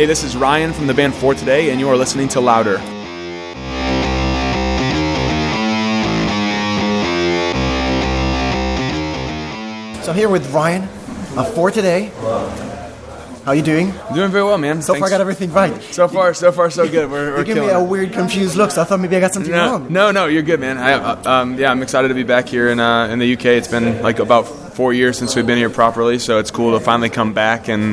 Hey, this is Ryan from the band For Today, and you are listening to Louder. So I'm here with Ryan of For Today. How are you doing? Doing very well, man. So far, I got everything right. So far, so good. We're you give me a weird, confused look, so I thought maybe I got something wrong. No, you're good, man. I'm excited to be back here in the UK. It's been like about 4 years since we've been here properly, so it's cool to finally come back and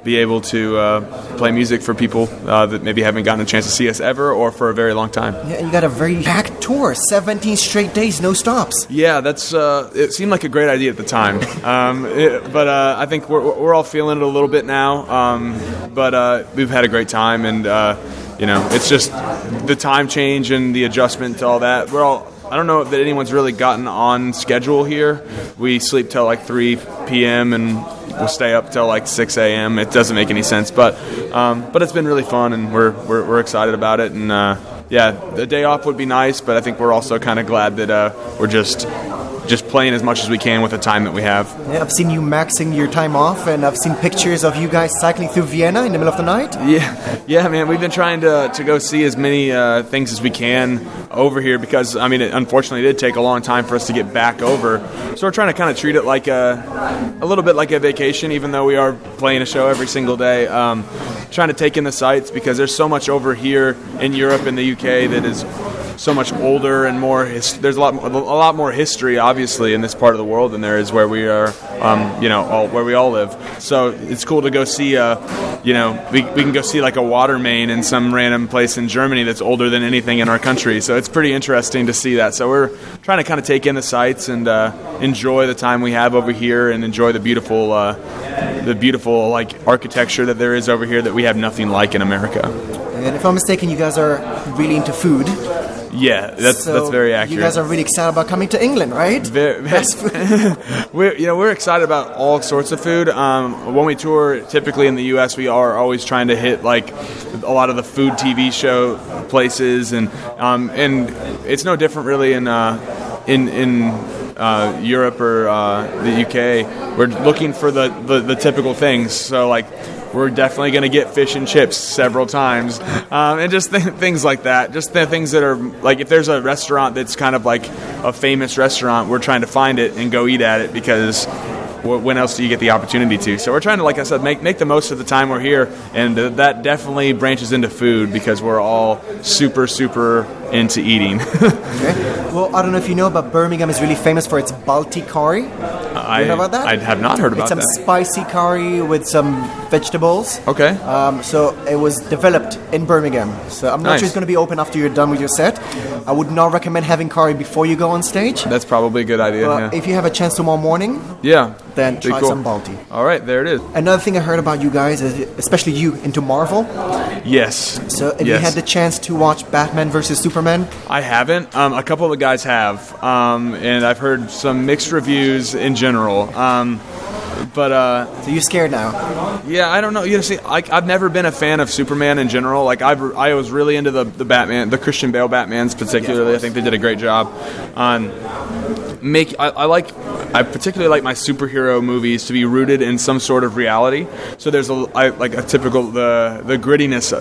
be able to play music for people that maybe haven't gotten a chance to see us ever or for a very long time. Yeah, and you got a very packed tour, 17 straight days, no stops. Yeah, that's it seemed like a great idea at the time, but I think we're all feeling it a little bit now. But we've had a great time, and it's just the time change and the adjustment to all that. I don't know that anyone's really gotten on schedule here. We sleep till like 3 p.m. and we'll stay up till like 6 a.m. It doesn't make any sense, but it's been really fun, and we're excited about it. And the day off would be nice, but I think we're also kind of glad that we're just playing as much as we can with the time that we have. Yeah, I've seen you maxing your time off, and I've seen pictures of you guys cycling through Vienna in the middle of the night. Yeah, man. We've been trying to go see as many things as we can over here because, I mean, it unfortunately did take a long time for us to get back over. So we're trying to kind of treat it like a little bit like a vacation, even though we are playing a show every single day. Trying to take in the sights because there's so much over here in Europe and the UK that is so much older and more. There's a lot more history, obviously, in this part of the world than there is where we are, where we all live. So it's cool to go see. We can go see like a water main in some random place in Germany that's older than anything in our country. So it's pretty interesting to see that. So we're trying to kind of take in the sights and enjoy the time we have over here and enjoy the beautiful like architecture that there is over here that we have nothing like in America. And if I'm mistaken, you guys are really into food. Yeah, that's very accurate. You guys are really excited about coming to England, right? We're excited about all sorts of food. When we tour, typically in the U.S., we are always trying to hit like a lot of the food TV show places, and it's no different really in Europe or the UK. We're looking for the typical things. So like, we're definitely going to get fish and chips several times, and just things like that. Just the things that are like, if there's a restaurant that's kind of like a famous restaurant, we're trying to find it and go eat at it because when else do you get the opportunity to? So we're trying to, like I said, make the most of the time we're here, and that definitely branches into food because we're all super, super into eating. Okay. Well, I don't know if you know, but Birmingham is really famous for its Balti curry. You know about that? I have not heard about that. It's some spicy curry with some vegetables. Okay. So it was developed in Birmingham. So I'm not sure it's going to be open after you're done with your set. I would not recommend having curry before you go on stage. That's probably a good idea. But if you have a chance tomorrow morning, then try some Balti. All right, there it is. Another thing I heard about you guys is, especially you, into Marvel. Yes. So have you had the chance to watch Batman vs. Superman? I haven't. A couple of the guys have, and I've heard some mixed reviews in general. So you're scared now? Yeah, I don't know. You know, see, I've never been a fan of Superman in general. Like I was really into the Batman, the Christian Bale Batmans particularly. Yes, I think they did a great job on I particularly like my superhero movies to be rooted in some sort of reality. So there's the grittiness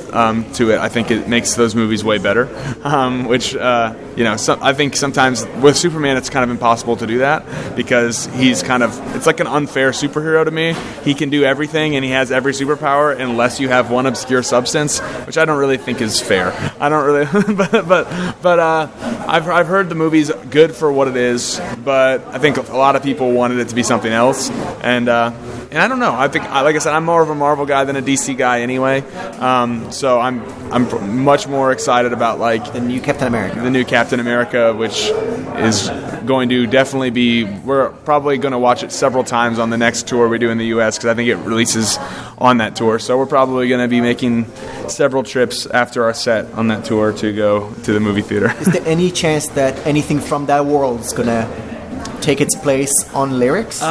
to it. I think it makes those movies way better. I think sometimes with Superman it's kind of impossible to do that because it's like an unfair superhero to me. He can do everything and he has every superpower unless you have one obscure substance, which I don't really think is fair. I don't really, but I've heard the movie's good for what it is, but I think a lot of people wanted it to be something else, and I don't know. I think, like I said, I'm more of a Marvel guy than a DC guy anyway. So I'm much more excited about like the new Captain America, which is going to definitely be. We're probably going to watch it several times on the next tour we do in the U.S. because I think it releases on that tour. So we're probably going to be making several trips after our set on that tour to go to the movie theater. Is there any chance that anything from that world is going to take its place on lyrics?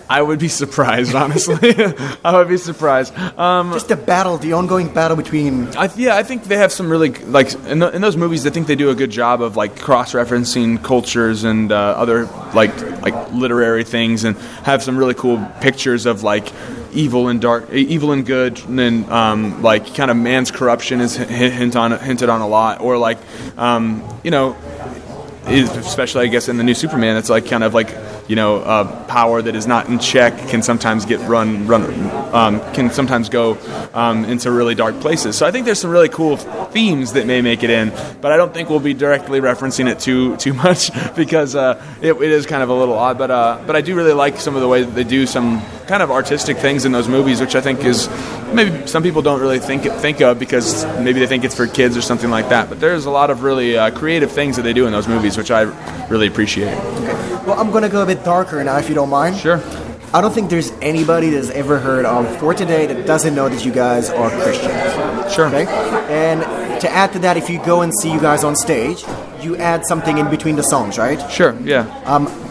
I would be surprised, honestly. I would be surprised. Just the ongoing battle between... I think they have some really, like, in those movies, I think they do a good job of, like, cross-referencing cultures and other, like literary things, and have some really cool pictures of, like, evil and dark, evil and good, and then like kind of man's corruption is hinted on a lot, or like especially I guess in the new Superman, it's like kind of like power that is not in check can sometimes get can sometimes go into really dark places. So I think there's some really cool themes that may make it in, but I don't think we'll be directly referencing it too much because it is kind of a little odd. But I do really like some of the way that they do some kind of artistic things in those movies, which I think is maybe some people don't really think of because maybe they think it's for kids or something like that. But there's a lot of really creative things that they do in those movies, which I really appreciate. Okay. Well, I'm going to go a bit darker now, if you don't mind. Sure. I don't think there's anybody that's ever heard of For Today that doesn't know that you guys are Christians. Sure. Okay? And to add to that, if you go and see you guys on stage, you add something in between the songs, right? Sure, yeah.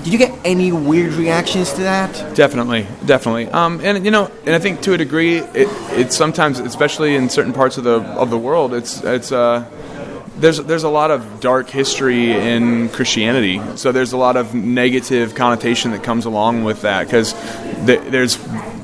Did you get any weird reactions to that? Definitely. And I think to a degree, it's sometimes, especially in certain parts of the world, there's a lot of dark history in Christianity, so there's a lot of negative connotation that comes along with that because there's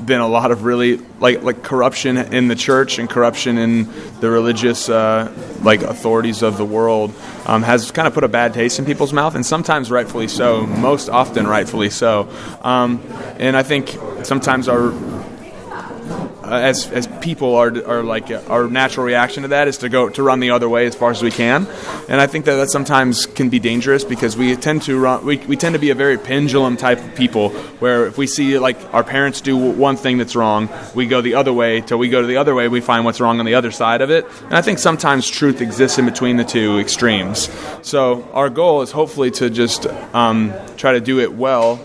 been a lot of really like corruption in the church and corruption in the religious authorities of the world has kind of put a bad taste in people's mouth, and sometimes rightfully so, most often rightfully so. And I think sometimes as people our natural reaction to that is to run the other way as far as we can, and I think that sometimes can be dangerous because we tend to be a very pendulum type of people where if we see like our parents do one thing that's wrong, we go the other way till we go to the other way, we find what's wrong on the other side of it, and I think sometimes truth exists in between the two extremes. So our goal is hopefully to just try to do it well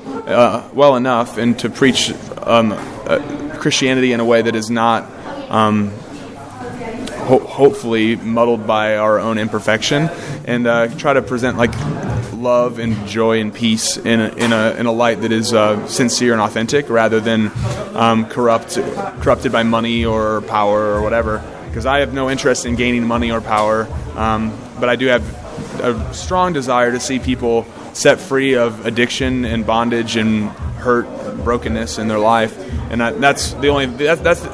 enough and to preach Christianity in a way that is not hopefully muddled by our own imperfection, and try to present like love and joy and peace in a light that is sincere and authentic rather than corrupted by money or power or whatever, because I have no interest in gaining money or power, but I do have a strong desire to see people set free of addiction and bondage and hurt, brokenness in their life, and that's the only that's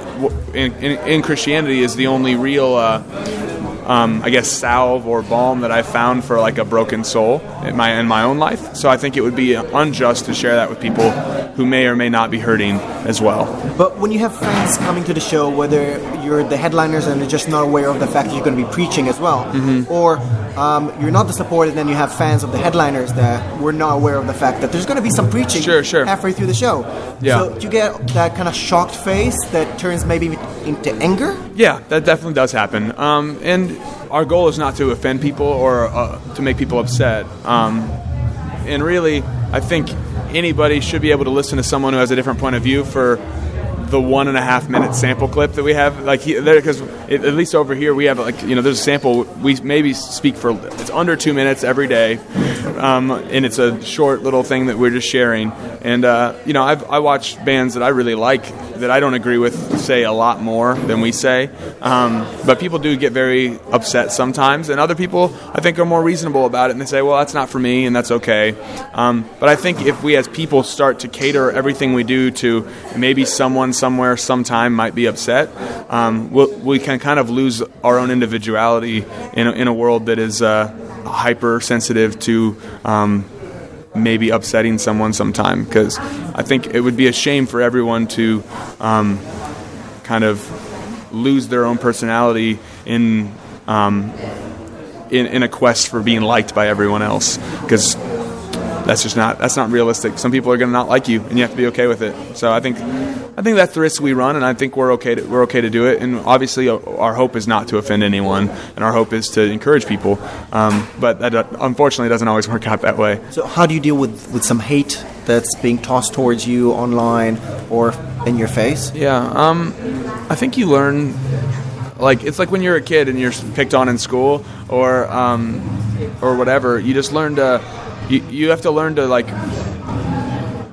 in Christianity is the only real I guess salve or balm that I've found for like a broken soul in my own life. So I think it would be unjust to share that with people who may or may not be hurting as well. But when you have fans coming to the show, whether you're the headliners and they're just not aware of the fact that you're going to be preaching as well, or you're not the supporter, and then you have fans of the headliners that were not aware of the fact that there's going to be some preaching halfway through the show. Yeah. So do you get that kind of shocked face that turns maybe into anger? Yeah, that definitely does happen. And our goal is not to offend people or to make people upset. And really, I think anybody should be able to listen to someone who has a different point of view for the 1.5 minute sample clip that we have, because at least over here we have there's a sample we maybe speak for, it's under 2 minutes every day, and it's a short little thing that we're just sharing. And I watch bands that I really like that I don't agree with say a lot more than we say, but people do get very upset sometimes, and other people I think are more reasonable about it, and they say, well, that's not for me, and that's okay. But I think if we as people start to cater everything we do to maybe someone somewhere sometime might be upset, we can kind of lose our own individuality in a world that is hypersensitive to maybe upsetting someone sometime, because I think it would be a shame for everyone to kind of lose their own personality in a quest for being liked by everyone else, because that's not realistic. Some people are going to not like you, and you have to be okay with it. So I think that's the risk we run, and I think we're okay to do it. And obviously, our hope is not to offend anyone, and our hope is to encourage people. But that unfortunately doesn't always work out that way. So how do you deal with some hate that's being tossed towards you online or in your face? Yeah, I think you learn. It's like when you're a kid and you're picked on in school or whatever. You just learn to. You have to learn to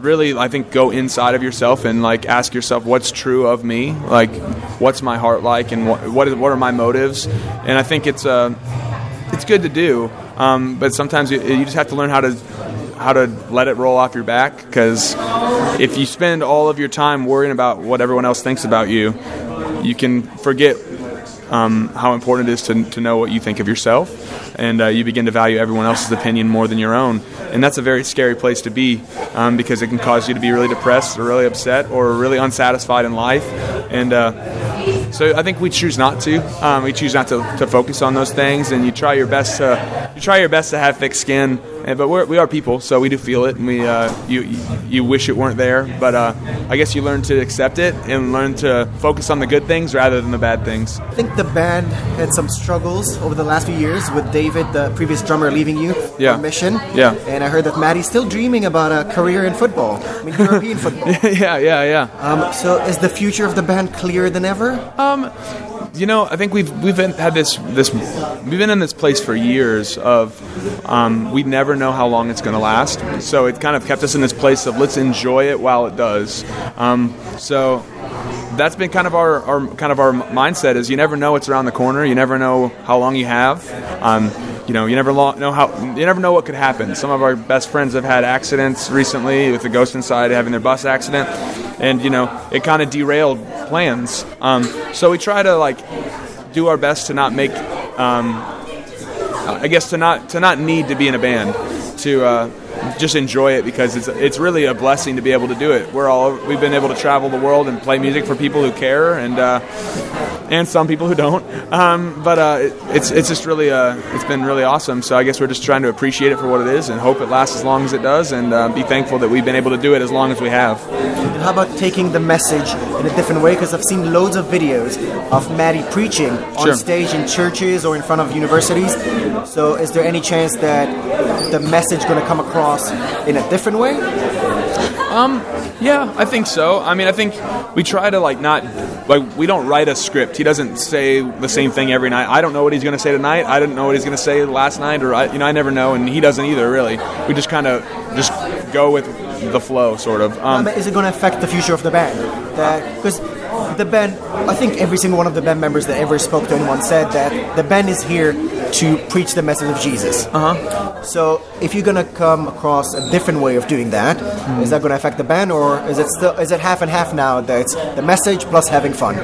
really, I think, go inside of yourself and ask yourself what's true of me, what's my heart like, and what are my motives. And I think it's good to do, but sometimes you just have to learn how how to let it roll off your back, because if you spend all of your time worrying about what everyone else thinks about you, you can forget how important it is to know what you think of yourself, and you begin to value everyone else's opinion more than your own. And that's a very scary place to be, because it can cause you to be really depressed or really upset or really unsatisfied in life. And so I think we choose not to. We choose not to focus on those things, and you try your best to have thick skin. But we are people, so we do feel it, and you wish it weren't there. But I guess you learn to accept it and learn to focus on the good things rather than the bad things. I think the band had some struggles over the last few years with David, the previous drummer, leaving you for mission. Yeah. And I heard that Mattie's still dreaming about a career in football. I mean, European football. Yeah. So is the future of the band clearer than ever? I think we've been in this place for years of we never know how long it's going to last. So it kind of kept us in this place of let's enjoy it while it does. So that's been kind of our mindset is you never know what's around the corner. You never know how long you have. You never know what could happen. Some of our best friends have had accidents recently, with the Ghost Inside having their bus accident, and it kind of derailed plans. So we try to do our best to not make, to not need to be in a band, to just enjoy it, because it's really a blessing to be able to do it. We've been able to travel the world and play music for people who care, and some people who don't. But it's just really it's been really awesome. So I guess we're just trying to appreciate it for what it is and hope it lasts as long as it does, and be thankful that we've been able to do it as long as we have. And how about taking the message in a different way? Because I've seen loads of videos of Maddie preaching on stage in churches or in front of universities. So is there any chance that the message going to come across in a different way? Yeah, I think so. I mean, I think we try to we don't write a script. He doesn't say the same thing every night. I don't know what he's going to say tonight. I didn't know what he's going to say last night, or I never know, and he doesn't either, really. We just kind of just go with the flow, sort of. Is it going to affect the future of the band? Because the band, I think every single one of the band members that ever spoke to anyone said that the band is here to preach the message of Jesus. So if you're going to come across a different way of doing that, is that going to affect the band, or is it half and half now, that it's the message plus having fun?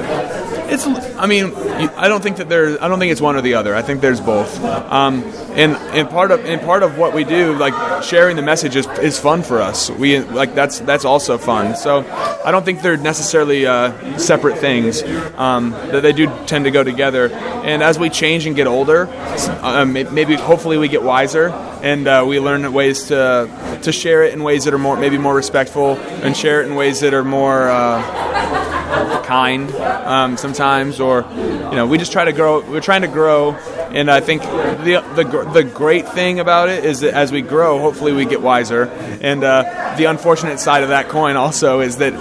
I don't think it's one or the other. I think there's both. And part of what we do, sharing the message is fun for us. That's also fun. So I don't think they're necessarily separate things. That they do tend to go together. And as we change and get older, hopefully we get wiser, and we learn ways to share it in ways that are more respectful, and share it in ways that are more kind sometimes, or we just try to grow. We're trying to grow, and I think the great thing about it is that as we grow, hopefully we get wiser. And the unfortunate side of that coin also is that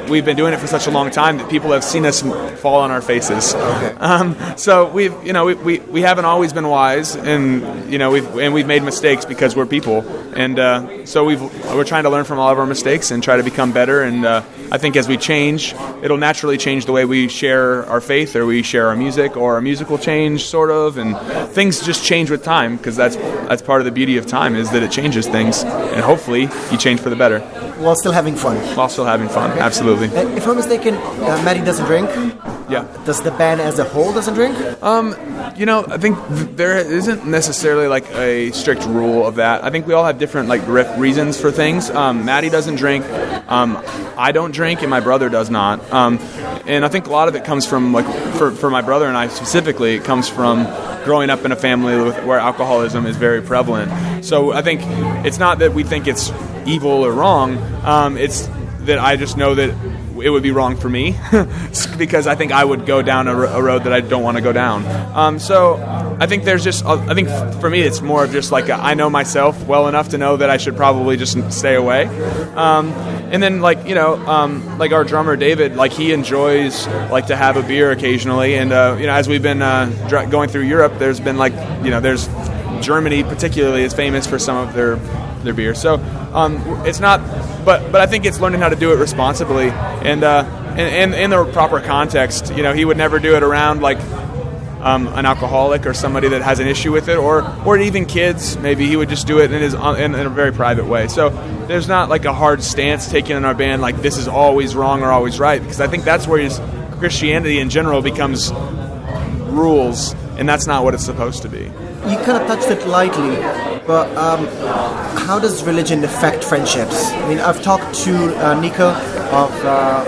we've been doing it for such a long time that people have seen us fall on our faces. Okay. So we haven't always been wise, and we've made mistakes because we're people, and so we're trying to learn from all of our mistakes and try to become better. And I think as we change, it'll naturally change the way we share our faith, or we share our music, or our music will change, sort of, and things just change with time, because that's part of the beauty of time, is that it changes things, and hopefully you change for the better. While still having fun. Okay. Absolutely. If I'm mistaken, Maddie doesn't drink. Yeah. Does the band as a whole doesn't drink? I think there isn't necessarily a strict rule of that. I think we all have different reasons for things. Maddie doesn't drink. I don't drink, and my brother does not. And I think a lot of it comes from for my brother and I specifically, it comes from growing up in a family where alcoholism is very prevalent. So I think it's not that we think it's evil or wrong. It's that I just know that it would be wrong for me because I think I would go down a road that I don't want to go down. So I think I think for me it's more of just I know myself well enough to know that I should probably just stay away. And then our drummer David, he enjoys to have a beer occasionally. And as we've been going through Europe, there's been there's Germany particularly is famous for some of their beer. So it's not, but I think it's learning how to do it responsibly and in the proper context. He would never do it around an alcoholic or somebody that has an issue with it, or even kids. Maybe he would just do it in a very private way. So there's not like a hard stance taken in our band, like this is always wrong or always right, because I think that's where Christianity in general becomes rules, and that's not what it's supposed to be. You kind of touched it lightly, but how does religion affect friendships? I mean, I've talked to Nico of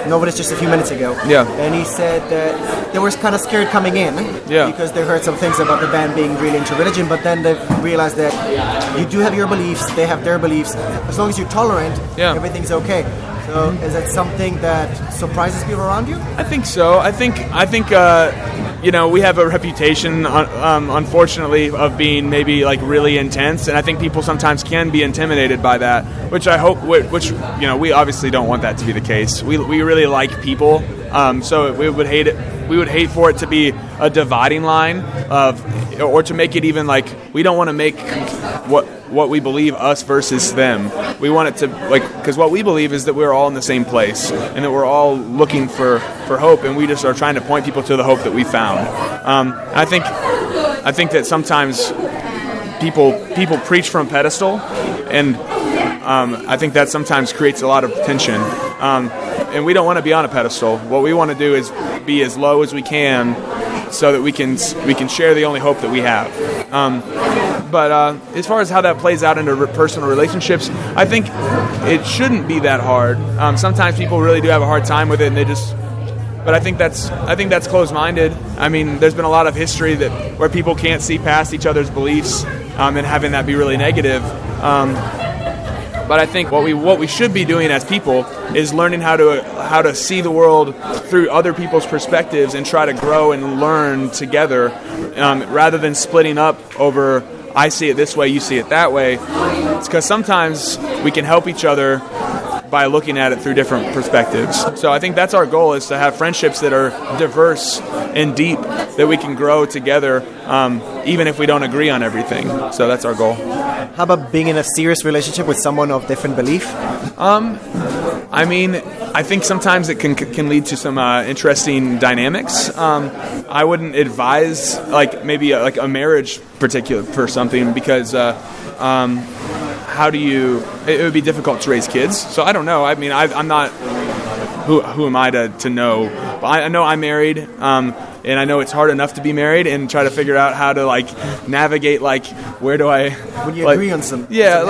Novelist just a few minutes ago, and he said that they were kind of scared coming in because they heard some things about the band being really into religion, but then they've realized that you do have your beliefs, they have their beliefs. As long as you're tolerant, everything's okay. So is that something that surprises people around you? I think so. I think we have a reputation, unfortunately, of being maybe like really intense, and I think people sometimes can be intimidated by that, which I hope, we obviously don't want that to be the case. We really like people, so we would hate it. We would hate for it to be a dividing line or to make it even like we don't want to make what we believe us versus them. We want it to because what we believe is that we're all in the same place and that we're all looking for hope, and we just are trying to point people to the hope that we found. I think that sometimes people preach from a pedestal, and I think that sometimes creates a lot of tension. And we don't want to be on a pedestal. What we want to do is be as low as we can, so that we can share the only hope that we have. But as far as how that plays out into personal relationships, I think it shouldn't be that hard. Sometimes people really do have a hard time with it, and but I think that's closed-minded. I mean, there's been a lot of history where people can't see past each other's beliefs, and having that be really negative. But I think what we should be doing as people is learning how to see the world through other people's perspectives and try to grow and learn together, rather than splitting up over I see it this way, you see it that way. It's because sometimes we can help each other by looking at it through different perspectives. So I think that's our goal, is to have friendships that are diverse and deep, that we can grow together, even if we don't agree on everything. So that's our goal. How about being in a serious relationship with someone of different belief? I mean, I think sometimes it can lead to some interesting dynamics. I wouldn't advise maybe a marriage for something, because how do you? It would be difficult to raise kids. So I don't know. I mean, I'm not. Who am I to know? But I know I'm married, and I know it's hard enough to be married and try to figure out how to navigate where do I? When you agree on some. Yeah,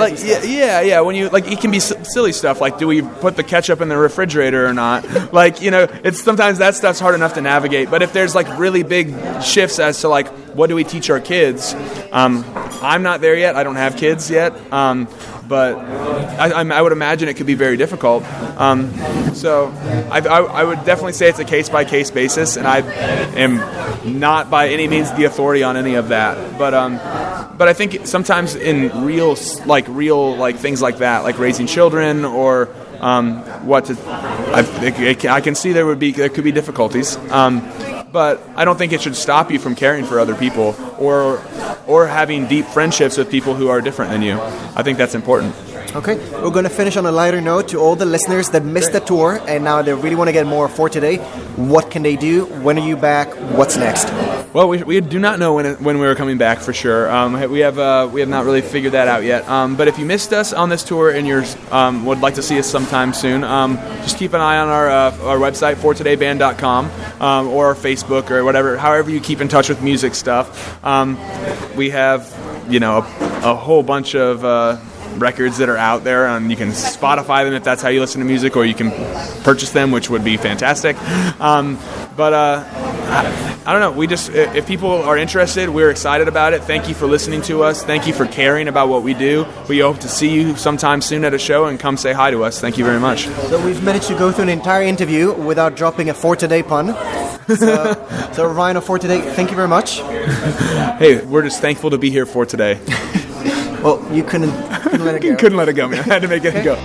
yeah. When you it can be silly stuff like, do we put the ketchup in the refrigerator or not? It's sometimes that stuff's hard enough to navigate. But if there's really big shifts as to what do we teach our kids, I'm not there yet. I don't have kids yet. But I would imagine it could be very difficult. So I would definitely say it's a case-by-case basis, and I am not by any means the authority on any of that. But I think sometimes in real things like that, like raising children or I can see there could be difficulties. But I don't think it should stop you from caring for other people or having deep friendships with people who are different than you. I think that's important. Okay, we're going to finish on a lighter note. To all the listeners that missed the tour and now they really want to get more for today, what can they do? When are you back? What's next? Well, we do not know when we're coming back for sure. We have not really figured that out yet. But if you missed us on this tour and you would like to see us sometime soon, just keep an eye on our website, fortodayband.com, or our Facebook or whatever. However you keep in touch with music stuff. We have a whole bunch of records that are out there, and you can Spotify them if that's how you listen to music, or you can purchase them, which would be fantastic. But I don't know. We just, if people are interested, we're excited about it. Thank you for listening to us. Thank you for caring about what we do. We hope to see you sometime soon at a show, and come say hi to us. Thank you very much. So we've managed to go through an entire interview without dropping a For Today pun. So Ryan of For Today, thank you very much. Hey, we're just thankful to be here for today. Well, you couldn't let it go. Couldn't let it go, man. I had to make it go.